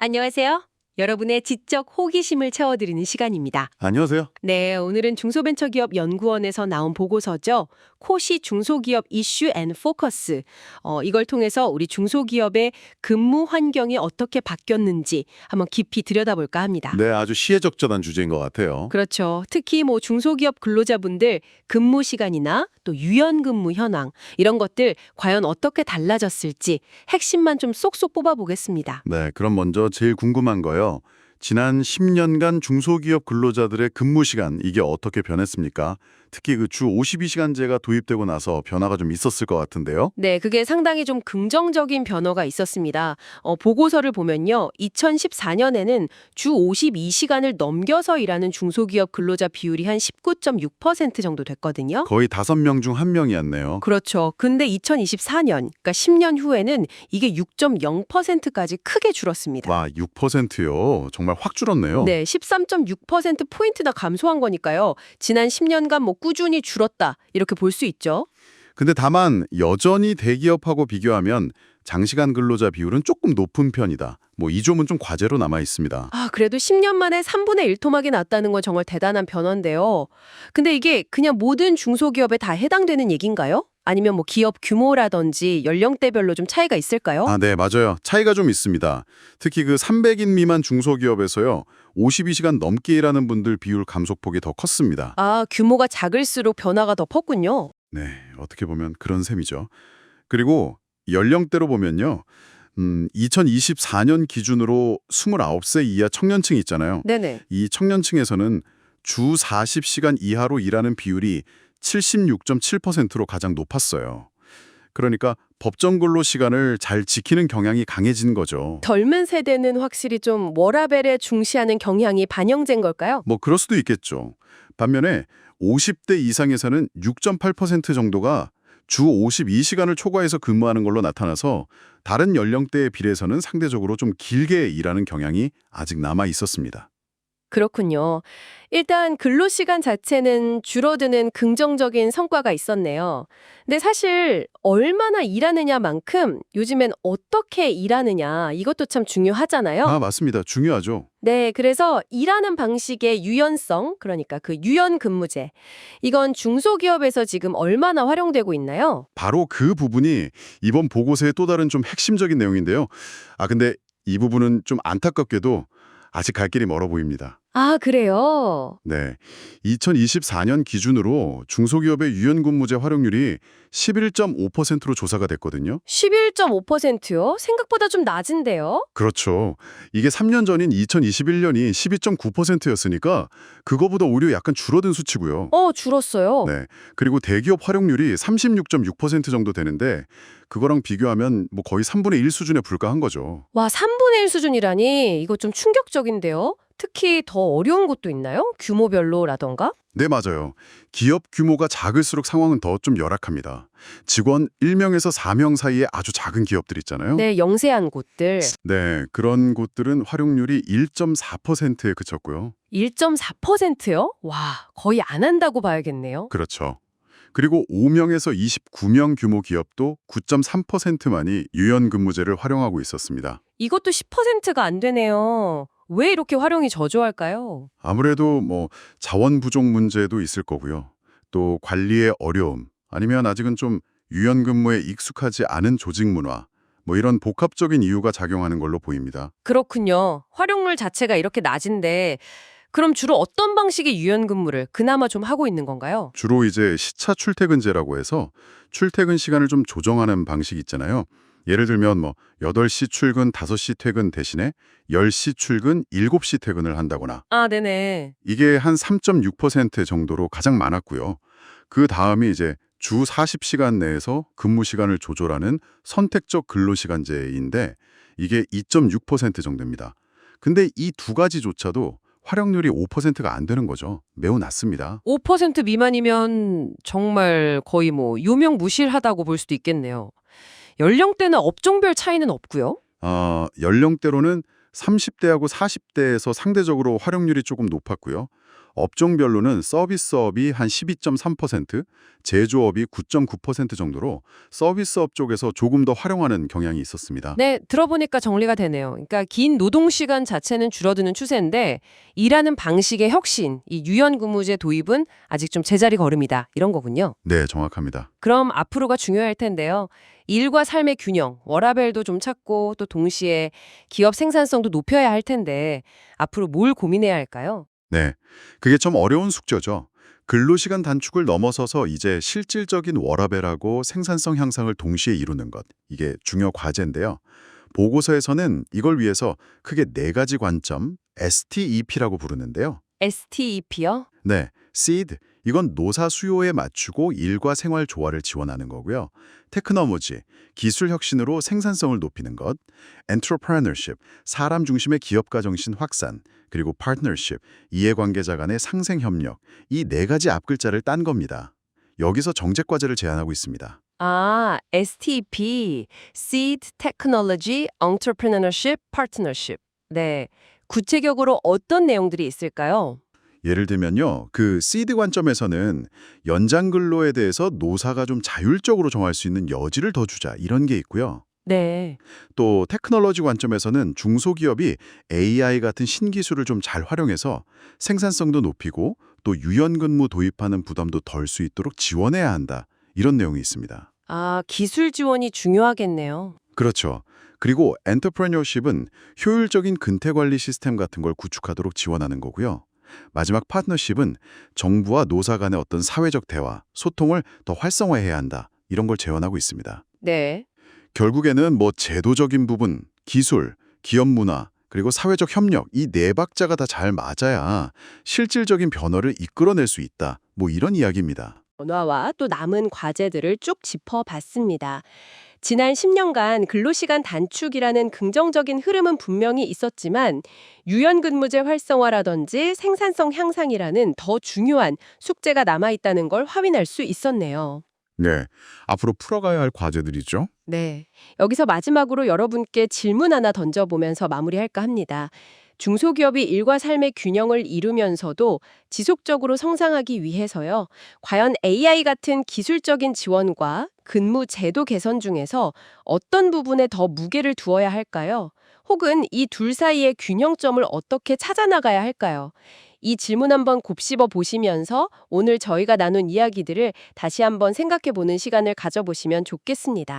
안녕하세요. 여러분의 지적 호기심을 채워드리는 시간입니다. 안녕하세요. 네, 오늘은 중소벤처기업 연구원에서 나온 보고서죠. 코시 중소기업 이슈 앤 포커스. 이걸 통해서 우리 중소기업의 근무 환경이 어떻게 바뀌었는지 한번 깊이 들여다볼까 합니다. 네, 아주 시의적절한 주제인 것 같아요. 그렇죠. 특히 뭐 중소기업 근로자분들 근무 시간이나 또 유연근무 현황 이런 것들 과연 어떻게 달라졌을지 핵심만 좀 쏙쏙 뽑아보겠습니다. 네, 그럼 먼저 제일 궁금한 거요. 지난 10년간 중소기업 근로자들의 근무 시간 이게 어떻게 변했습니까? 특히 그 주 52시간제가 도입되고 나서 변화가 좀 있었을 것 같은데요. 네, 그게 상당히 좀 긍정적인 변화가 있었습니다. 보고서를 보면요. 2014년에는 주 52시간을 넘겨서 일하는 중소기업 근로자 비율이 한 19.6% 정도 됐거든요. 거의 5명 중 1명이었네요. 그렇죠. 근데 2024년, 그러니까 10년 후에는 이게 6.0%까지 크게 줄었습니다. 와, 6%요. 정말 확 줄었네요. 네, 13.6%포인트나 감소한 거니까요. 지난 10년간 뭐 꾸준히 줄었다. 이렇게 볼 수 있죠. 근데 다만 여전히 대기업하고 비교하면 장시간 근로자 비율은 조금 높은 편이다. 뭐 이 점은 좀 과제로 남아 있습니다. 아, 그래도 10년 만에 3분의 1 토막이 났다는 건 정말 대단한 변화인데요. 근데 이게 그냥 모든 중소기업에 다 해당되는 얘기인가요? 아니면 뭐 기업 규모라든지 연령대별로 좀 차이가 있을까요? 아, 네, 맞아요. 차이가 좀 있습니다. 특히 그 300인 미만 중소기업에서요. 52시간 넘게 일하는 분들 비율 감소폭이 더 컸습니다. 아, 규모가 작을수록 변화가 더 컸군요. 네, 어떻게 보면 그런 셈이죠. 그리고 연령대로 보면요. 2024년 기준으로 29세 이하 청년층이 있잖아요. 네네. 이 청년층에서는 주 40시간 이하로 일하는 비율이 76.7%로 가장 높았어요. 그러니까 법정 근로 시간을 잘 지키는 경향이 강해진 거죠. 젊은 세대는 확실히 좀 워라밸에 중시하는 경향이 반영된 걸까요? 뭐 그럴 수도 있겠죠. 반면에 50대 이상에서는 6.8% 정도가 주 52시간을 초과해서 근무하는 걸로 나타나서 다른 연령대에 비례해서는 상대적으로 좀 길게 일하는 경향이 아직 남아 있었습니다. 그렇군요. 일단 근로시간 자체는 줄어드는 긍정적인 성과가 있었네요. 근데 사실 얼마나 일하느냐만큼 요즘엔 어떻게 일하느냐 이것도 참 중요하잖아요. 아, 맞습니다. 중요하죠. 네, 그래서 일하는 방식의 유연성, 그러니까 그 유연 근무제. 이건 중소기업에서 지금 얼마나 활용되고 있나요? 바로 그 부분이 이번 보고서의 또 다른 좀 핵심적인 내용인데요. 아, 근데 이 부분은 좀 안타깝게도 아직 갈 길이 멀어 보입니다. 아, 그래요? 네. 2024년 기준으로 중소기업의 유연근무제 활용률이 11.5%로 조사가 됐거든요. 11.5%요? 생각보다 좀 낮은데요? 그렇죠. 이게 3년 전인 2021년이 12.9%였으니까 그거보다 오히려 약간 줄어든 수치고요. 줄었어요. 네. 그리고 대기업 활용률이 36.6% 정도 되는데 그거랑 비교하면 뭐 거의 3분의 1 수준에 불과한 거죠. 와, 3분의 1 수준이라니 이거 좀 충격적인데요? 특히 더 어려운 곳도 있나요? 규모별로라던가? 네, 맞아요. 기업 규모가 작을수록 상황은 더 좀 열악합니다. 직원 1명에서 4명 사이에 아주 작은 기업들 있잖아요. 네, 영세한 곳들. 네, 그런 곳들은 활용률이 1.4%에 그쳤고요. 1.4%요? 와, 거의 안 한다고 봐야겠네요. 그렇죠. 그리고 5명에서 29명 규모 기업도 9.3%만이 유연근무제를 활용하고 있었습니다. 이것도 10%가 안 되네요. 왜 이렇게 활용이 저조할까요? 아무래도 뭐 자원 부족 문제도 있을 거고요. 또 관리의 어려움, 아니면 아직은 좀 유연근무에 익숙하지 않은 조직 문화, 뭐 이런 복합적인 이유가 작용하는 걸로 보입니다. 그렇군요. 활용률 자체가 이렇게 낮은데 그럼 주로 어떤 방식의 유연근무를 그나마 좀 하고 있는 건가요? 주로 이제 시차 출퇴근제라고 해서 출퇴근 시간을 좀 조정하는 방식이 있잖아요. 예를 들면 뭐 8시 출근, 5시 퇴근 대신에 10시 출근, 7시 퇴근을 한다거나 아, 네네. 이게 한 3.6% 정도로 가장 많았고요. 그 다음이 이제 주 40시간 내에서 근무 시간을 조절하는 선택적 근로시간제인데 이게 2.6% 정도입니다. 근데 이 두 가지조차도 활용률이 5%가 안 되는 거죠. 매우 낮습니다. 5% 미만이면 정말 거의 뭐 유명무실하다고 볼 수도 있겠네요. 연령대나 업종별 차이는 없고요. 연령대로는 30대하고 40대에서 상대적으로 활용률이 조금 높았고요. 업종별로는 서비스업이 한 12.3%, 제조업이 9.9% 정도로 서비스업 쪽에서 조금 더 활용하는 경향이 있었습니다. 네, 들어보니까 정리가 되네요. 그러니까 긴 노동시간 자체는 줄어드는 추세인데 일하는 방식의 혁신, 이 유연근무제 도입은 아직 좀 제자리 걸음이다. 이런 거군요. 네, 정확합니다. 그럼 앞으로가 중요할 텐데요. 일과 삶의 균형, 워라밸도 좀 찾고 또 동시에 기업 생산성도 높여야 할 텐데 앞으로 뭘 고민해야 할까요? 네, 그게 좀 어려운 숙제죠. 근로시간 단축을 넘어서서 이제 실질적인 워라밸하고 생산성 향상을 동시에 이루는 것, 이게 중요 과제인데요. 보고서에서는 이걸 위해서 크게 4가지 관점, STEP라고 부르는데요. STEP요? 네, seed, 이건 노사 수요에 맞추고 일과 생활 조화를 지원하는 거고요. 테크노로지, 기술 혁신으로 생산성을 높이는 것. entrepreneurship, 사람 중심의 기업가 정신 확산. 그리고 partnership, 이해관계자 간의 상생 협력. 이 4가지 앞글자를 딴 겁니다. 여기서 정책 과제를 제안하고 있습니다. 아, STP, Seed Technology Entrepreneurship Partnership. 네, 구체적으로 어떤 내용들이 있을까요? 예를 들면요, 그 seed 관점에서는 연장 근로에 대해서 노사가 좀 자율적으로 정할 수 있는 여지를 더 주자, 이런 게 있고요. 네. 또 테크놀로지 관점에서는 중소기업이 AI 같은 신기술을 좀 잘 활용해서 생산성도 높이고 또 유연근무 도입하는 부담도 덜 수 있도록 지원해야 한다. 이런 내용이 있습니다. 아, 기술 지원이 중요하겠네요. 그렇죠. 그리고 엔터프레녀십은 효율적인 근태관리 시스템 같은 걸 구축하도록 지원하는 거고요. 마지막 파트너십은 정부와 노사 간의 어떤 사회적 대화, 소통을 더 활성화해야 한다. 이런 걸 제안하고 있습니다. 네. 결국에는 뭐 제도적인 부분, 기술, 기업 문화, 그리고 사회적 협력 이 4박자가 다 잘 맞아야 실질적인 변화를 이끌어낼 수 있다. 뭐 이런 이야기입니다. 변화와 또 남은 과제들을 쭉 짚어봤습니다. 지난 10년간 근로시간 단축이라는 긍정적인 흐름은 분명히 있었지만 유연근무제 활성화라든지 생산성 향상이라는 더 중요한 숙제가 남아있다는 걸 확인할 수 있었네요. 네, 앞으로 풀어가야 할 과제들이죠. 네. 여기서 마지막으로 여러분께 질문 하나 던져보면서 마무리할까 합니다. 중소기업이 일과 삶의 균형을 이루면서도 지속적으로 성장하기 위해서요. 과연 AI 같은 기술적인 지원과 근무 제도 개선 중에서 어떤 부분에 더 무게를 두어야 할까요? 혹은 이 둘 사이의 균형점을 어떻게 찾아나가야 할까요? 이 질문 한번 곱씹어 보시면서 오늘 저희가 나눈 이야기들을 다시 한번 생각해 보는 시간을 가져보시면 좋겠습니다.